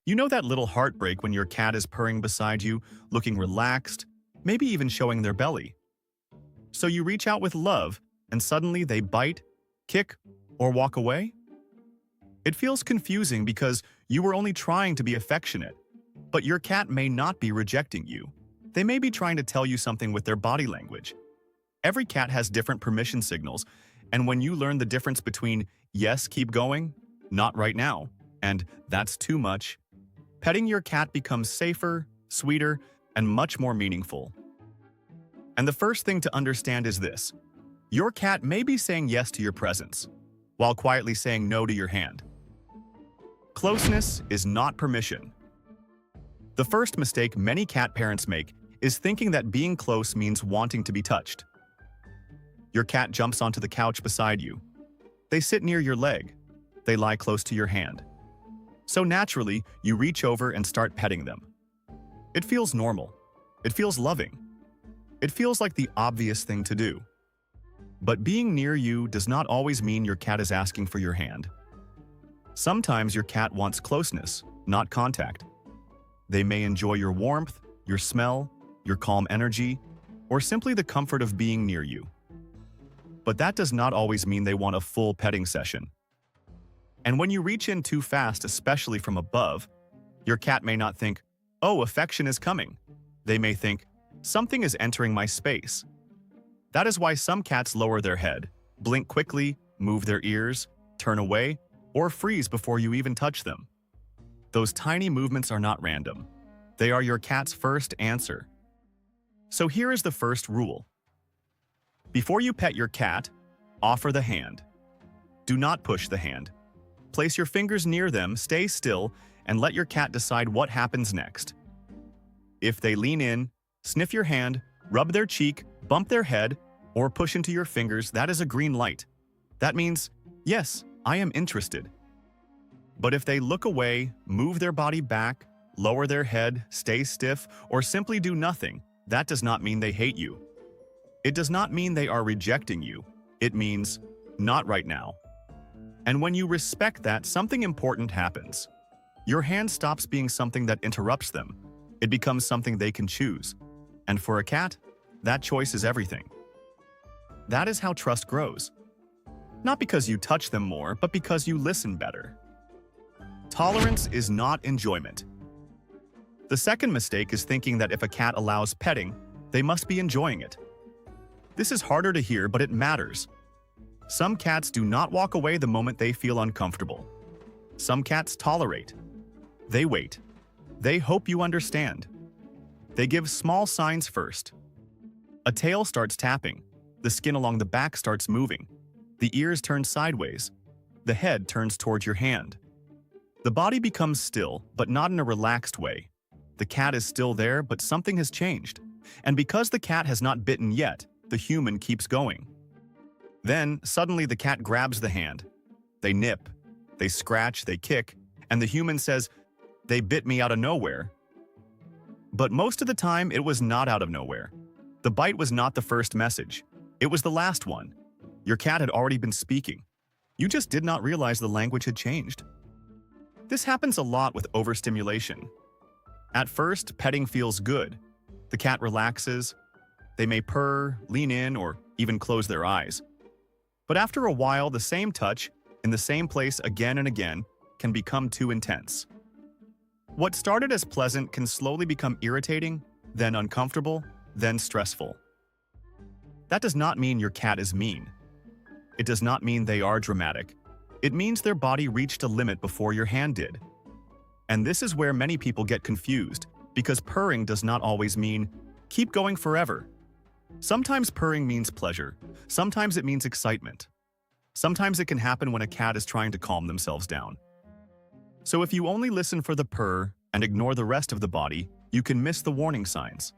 You know that little heartbreak when your cat is purring beside you, looking relaxed, maybe even showing their belly. So you reach out with love, and suddenly they bite, kick, or walk away? It feels confusing because you were only trying to be affectionate, but your cat may not be rejecting you. They may be trying to tell you something with their body language. Every cat has different permission signals, and when you learn the difference between "yes, keep going," "not right now," and "that's too much," petting your cat becomes safer, sweeter, and much more meaningful. And the first thing to understand is this: your cat may be saying yes to your presence, while quietly saying no to your hand. Closeness is not permission. The first mistake many cat parents make is thinking that being close means wanting to be touched. Your cat jumps onto the couch beside you. They sit near your leg. They lie close to your hand. So naturally, you reach over and start petting them. It feels normal. It feels loving. It feels like the obvious thing to do. But being near you does not always mean your cat is asking for your hand. Sometimes your cat wants closeness, not contact. They may enjoy your warmth, your smell, your calm energy, or simply the comfort of being near you. But that does not always mean they want a full petting session. And when you reach in too fast, especially from above, your cat may not think, "Oh, affection is coming." They may think, "Something is entering my space." That is why some cats lower their head, blink quickly, move their ears, turn away, or freeze before you even touch them. Those tiny movements are not random. They are your cat's first answer. So here is the first rule. Before you pet your cat, offer the hand. Do not push the hand. Place your fingers near them, stay still, and let your cat decide what happens next. If they lean in, sniff your hand, rub their cheek, bump their head, or push into your fingers, that is a green light. That means, yes, I am interested. But if they look away, move their body back, lower their head, stay stiff, or simply do nothing, that does not mean they hate you. It does not mean they are rejecting you. It means, not right now. And when you respect that, something important happens. Your hand stops being something that interrupts them. It becomes something they can choose. And for a cat, that choice is everything. That is how trust grows. Not because you touch them more, but because you listen better. Tolerance is not enjoyment. The second mistake is thinking that if a cat allows petting, they must be enjoying it. This is harder to hear, but it matters. Some cats do not walk away the moment they feel uncomfortable. Some cats tolerate. They wait. They hope you understand. They give small signs first. A tail starts tapping. The skin along the back starts moving. The ears turn sideways. The head turns towards your hand. The body becomes still, but not in a relaxed way. The cat is still there, but something has changed. And because the cat has not bitten yet, the human keeps going. Then, suddenly the cat grabs the hand. They nip, they scratch, they kick, and the human says, "They bit me out of nowhere." But most of the time, it was not out of nowhere. The bite was not the first message. It was the last one. Your cat had already been speaking. You just did not realize the language had changed. This happens a lot with overstimulation. At first, petting feels good. The cat relaxes. They may purr, lean in, or even close their eyes. But after a while, the same touch, in the same place again and again, can become too intense. What started as pleasant can slowly become irritating, then uncomfortable, then stressful. That does not mean your cat is mean. It does not mean they are dramatic. It means their body reached a limit before your hand did. And this is where many people get confused, because purring does not always mean, keep going forever. Sometimes purring means pleasure. Sometimes it means excitement. Sometimes it can happen when a cat is trying to calm themselves down. So if you only listen for the purr and ignore the rest of the body, you can miss the warning signs.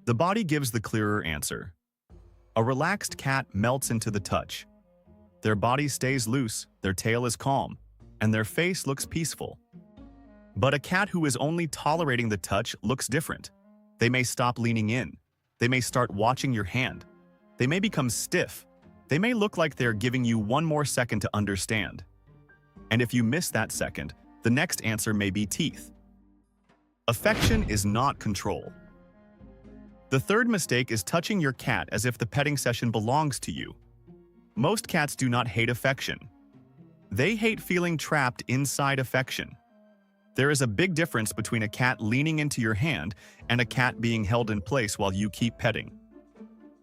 The body gives the clearer answer. A relaxed cat melts into the touch. Their body stays loose, their tail is calm, and their face looks peaceful. But a cat who is only tolerating the touch looks different. They may stop leaning in. They may start watching your hand. They may become stiff. They may look like they're giving you one more second to understand. And if you miss that second, The next answer may be teeth. Affection is not control. The third mistake is touching your cat as if the petting session belongs to you. Most cats do not hate affection. They hate feeling trapped inside affection. There is a big difference between a cat leaning into your hand and a cat being held in place while you keep petting.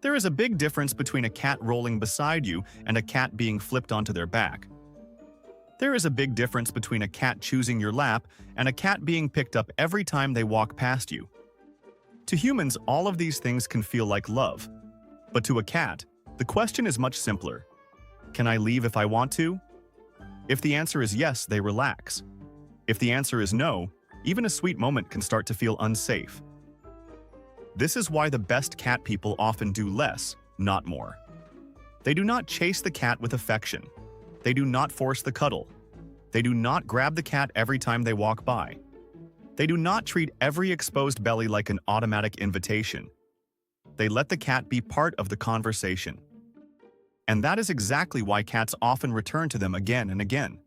There is a big difference between a cat rolling beside you and a cat being flipped onto their back. There is a big difference between a cat choosing your lap and a cat being picked up every time they walk past you. To humans, all of these things can feel like love. But to a cat, the question is much simpler. Can I leave if I want to? If the answer is yes, they relax. If the answer is no, even a sweet moment can start to feel unsafe. This is why the best cat people often do less, not more. They do not chase the cat with affection. They do not force the cuddle. They do not grab the cat every time they walk by. They do not treat every exposed belly like an automatic invitation. They let the cat be part of the conversation. And that is exactly why cats often return to them again and again.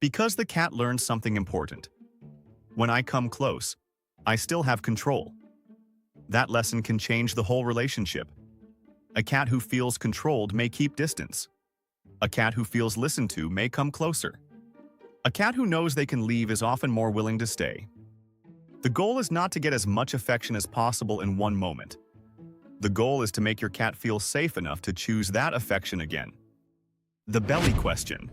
Because the cat learns something important. When I come close, I still have control. That lesson can change the whole relationship. A cat who feels controlled may keep distance. A cat who feels listened to may come closer. A cat who knows they can leave is often more willing to stay. The goal is not to get as much affection as possible in one moment. The goal is to make your cat feel safe enough to choose that affection again. The belly question.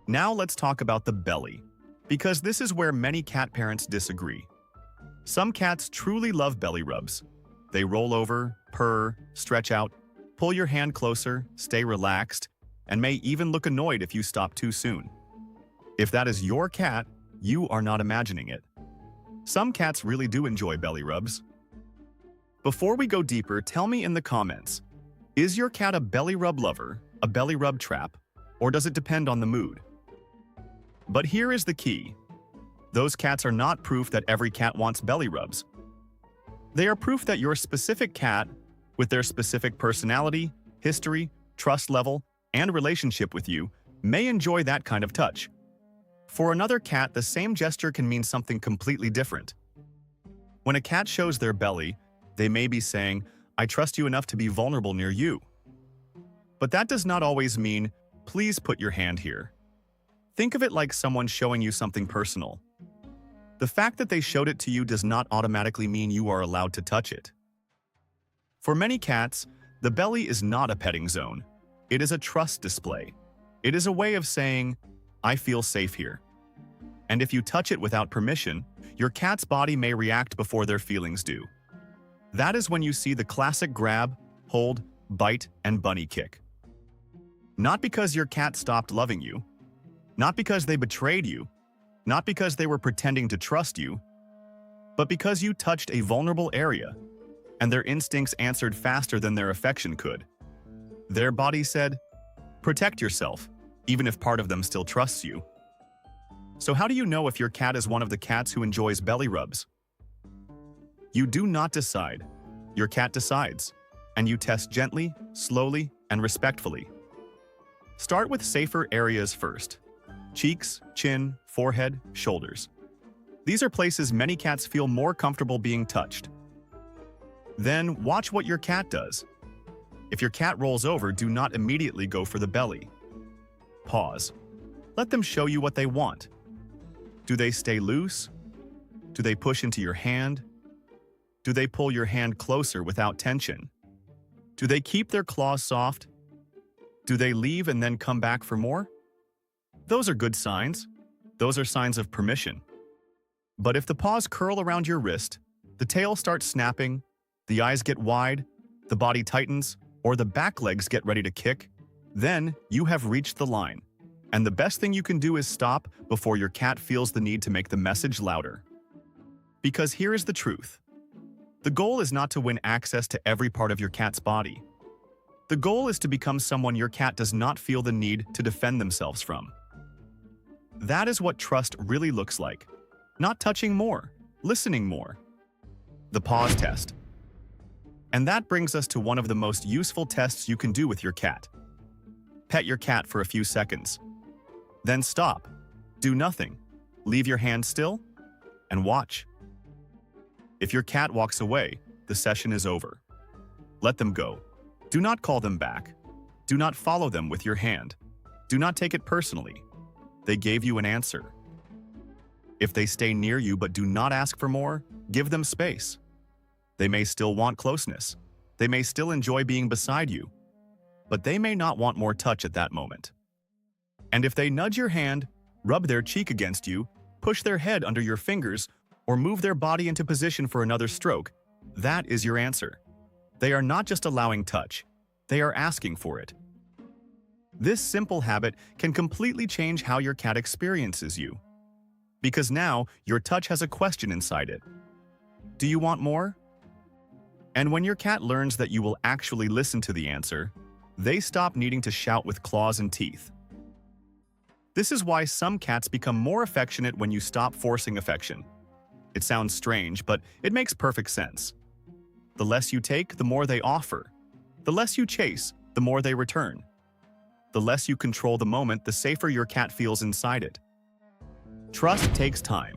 Now let's talk about the belly, because this is where many cat parents disagree. Some cats truly love belly rubs. They roll over, purr, stretch out, pull your hand closer, stay relaxed, and may even look annoyed if you stop too soon. If that is your cat, you are not imagining it. Some cats really do enjoy belly rubs. Before we go deeper, tell me in the comments, is your cat a belly rub lover, a belly rub trap, or does it depend on the mood? But here is the key. Those cats are not proof that every cat wants belly rubs. They are proof that your specific cat, with their specific personality, history, trust level, and relationship with you, may enjoy that kind of touch. For another cat, the same gesture can mean something completely different. When a cat shows their belly, they may be saying, "I trust you enough to be vulnerable near you." But that does not always mean, "Please put your hand here." Think of it like someone showing you something personal. The fact that they showed it to you does not automatically mean you are allowed to touch it. For many cats, the belly is not a petting zone. It is a trust display. It is a way of saying, "I feel safe here." And if you touch it without permission, your cat's body may react before their feelings do. That is when you see the classic grab, hold, bite, and bunny kick. Not because your cat stopped loving you, not because they betrayed you, not because they were pretending to trust you, but because you touched a vulnerable area, and their instincts answered faster than their affection could. Their body said, "Protect yourself," even if part of them still trusts you. So how do you know if your cat is one of the cats who enjoys belly rubs? You do not decide. Your cat decides, and you test gently, slowly, and respectfully. Start with safer areas first. Cheeks, chin, forehead, shoulders. These are places many cats feel more comfortable being touched. Then watch what your cat does. If your cat rolls over, do not immediately go for the belly. Pause. Let them show you what they want. Do they stay loose? Do they push into your hand? Do they pull your hand closer without tension? Do they keep their claws soft? Do they leave and then come back for more? Those are good signs. Those are signs of permission. But if the paws curl around your wrist, the tail starts snapping, the eyes get wide, the body tightens, or the back legs get ready to kick, then you have reached the line. And the best thing you can do is stop before your cat feels the need to make the message louder. Because here is the truth. The goal is not to win access to every part of your cat's body. The goal is to become someone your cat does not feel the need to defend themselves from. That is what trust really looks like. Not touching more, listening more. The pause test. And that brings us to one of the most useful tests you can do with your cat. Pet your cat for a few seconds. Then stop. Do nothing. Leave your hand still and watch. If your cat walks away, the session is over. Let them go. Do not call them back. Do not follow them with your hand. Do not take it personally. They gave you an answer. If they stay near you but do not ask for more, give them space. They may still want closeness. They may still enjoy being beside you, but they may not want more touch at that moment. And if they nudge your hand, rub their cheek against you, push their head under your fingers, or move their body into position for another stroke, that is your answer. They are not just allowing touch, they are asking for it. This simple habit can completely change how your cat experiences you. Because now, your touch has a question inside it. Do you want more? And when your cat learns that you will actually listen to the answer, they stop needing to shout with claws and teeth. This is why some cats become more affectionate when you stop forcing affection. It sounds strange, but it makes perfect sense. The less you take, the more they offer. The less you chase, the more they return. The less you control the moment, the safer your cat feels inside it. Trust takes time.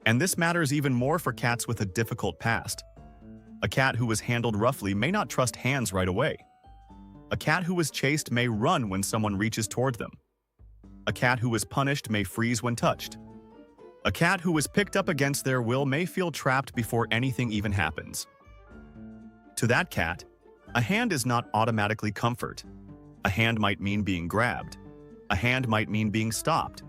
And this matters even more for cats with a difficult past. A cat who was handled roughly may not trust hands right away. A cat who was chased may run when someone reaches toward them. A cat who was punished may freeze when touched. A cat who was picked up against their will may feel trapped before anything even happens. To that cat, a hand is not automatically comfort. A hand might mean being grabbed. A hand might mean being stopped.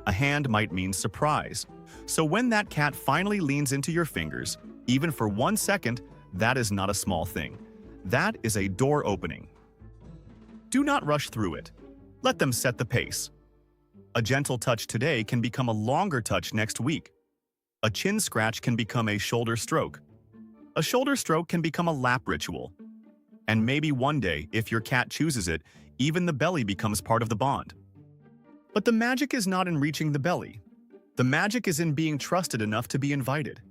A hand might mean surprise. So when that cat finally leans into your fingers, even for 1 second, that is not a small thing. That is a door opening. Do not rush through it. Let them set the pace. A gentle touch today can become a longer touch next week. A chin scratch can become a shoulder stroke. A shoulder stroke can become a lap ritual. And maybe one day, if your cat chooses it, even the belly becomes part of the bond. But the magic is not in reaching the belly. The magic is in being trusted enough to be invited.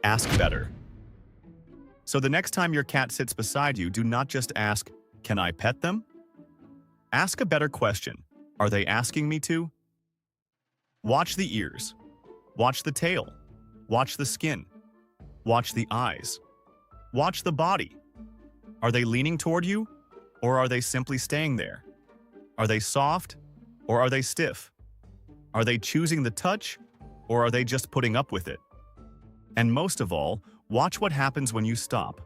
Ask better. So the next time your cat sits beside you, do not just ask, "Can I pet them?" Ask a better question. Are they asking me to? Watch the ears. Watch the tail. Watch the skin. Watch the eyes. Watch the body. Are they leaning toward you, or are they simply staying there? Are they soft, or are they stiff? Are they choosing the touch, or are they just putting up with it? And most of all, watch what happens when you stop.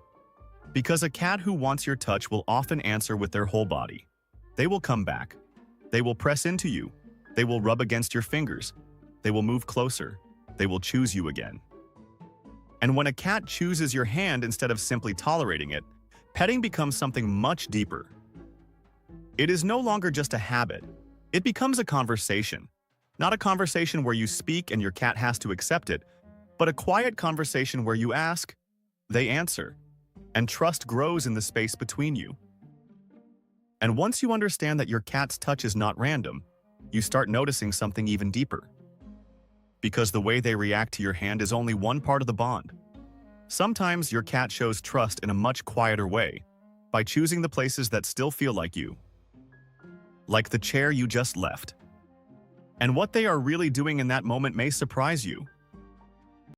Because a cat who wants your touch will often answer with their whole body. They will come back. They will press into you. They will rub against your fingers. They will move closer. They will choose you again. And when a cat chooses your hand instead of simply tolerating it, petting becomes something much deeper. It is no longer just a habit. It becomes a conversation. Not a conversation where you speak and your cat has to accept it, but a quiet conversation where you ask, they answer, and trust grows in the space between you. And once you understand that your cat's touch is not random, you start noticing something even deeper. Because the way they react to your hand is only one part of the bond. Sometimes your cat shows trust in a much quieter way, by choosing the places that still feel like you. Like the chair you just left. And what they are really doing in that moment may surprise you.